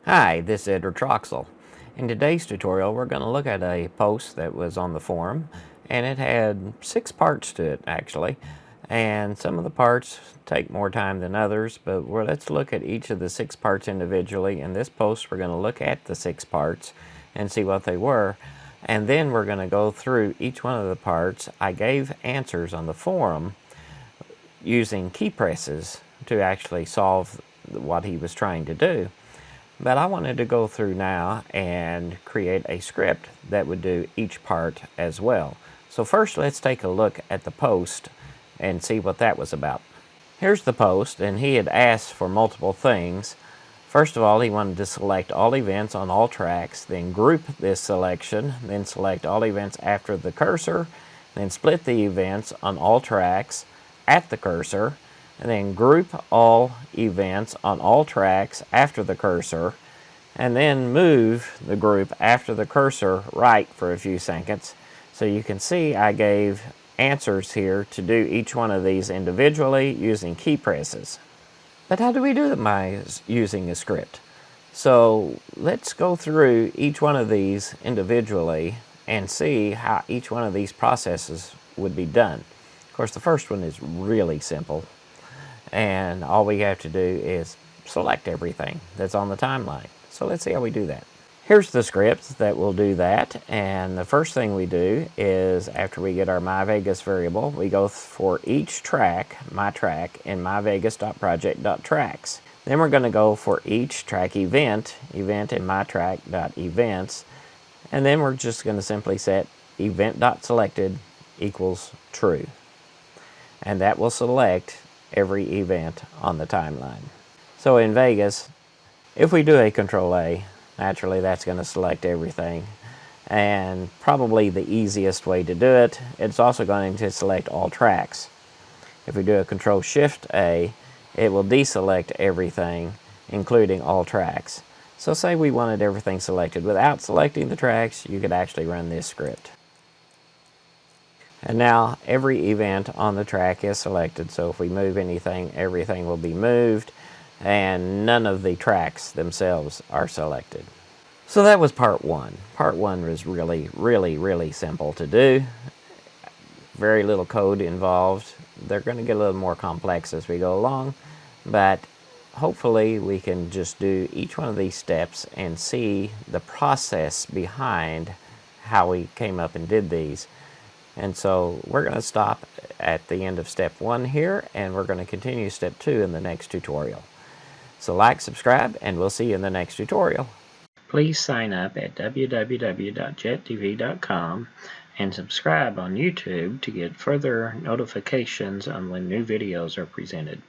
Hi, this is Edward Troxel. In today's tutorial, we're going to look at a post that was on the forum, and it had 6 parts to it, actually. And some of the parts take more time than others, but let's look at each of the 6 parts individually. In this post, we're going to look at the 6 parts and see what they were. And then we're going to go through each one of the parts. I gave answers on the forum using key presses to actually solve what he was trying to do. But I wanted to go through now and create a script that would do each part as well. So first, let's take a look at the post and see what that was about. Here's the post, and he had asked for multiple things. First of all, he wanted to select all events on all tracks, then group this selection, then select all events after the cursor, then split the events on all tracks at the cursor, and then group all events on all tracks after the cursor, and then move the group after the cursor right for a few seconds. So you can see I gave answers here to do each one of these individually using key presses. But how do we do it by using a script? So let's go through each one of these individually and see how each one of these processes would be done. Of course, the first one is really simple, and all we have to do is select everything that's on the timeline. So let's see how we do that. Here's the script that will do that, and the first thing we do is after we get our myVegas variable, we go for each track, my track, in myvegas.project.tracks. Then we're going to go for each track event in mytrack.events, and then we're just going to simply set event.selected equals true. And that will select every event on the timeline. So in Vegas, if we do a CTRL-A, naturally that's going to select everything. And probably the easiest way to do it, it's also going to select all tracks. If we do a Control-Shift-A, it will deselect everything, including all tracks. So say we wanted everything selected without selecting the tracks, you could actually run this script. And now every event on the track is selected, so if we move anything, everything will be moved, and none of the tracks themselves are selected. So that was part 1. Part 1 was really simple to do. Very little code involved. They're going to get a little more complex as we go along, but hopefully we can just do each one of these steps and see the process behind how we came up and did these. And so we're going to stop at the end of step 1 here, and we're going to continue step 2 in the next tutorial. So like, subscribe, and we'll see you in the next tutorial. Please sign up at www.JETDV.com and subscribe on YouTube to get further notifications on when new videos are presented.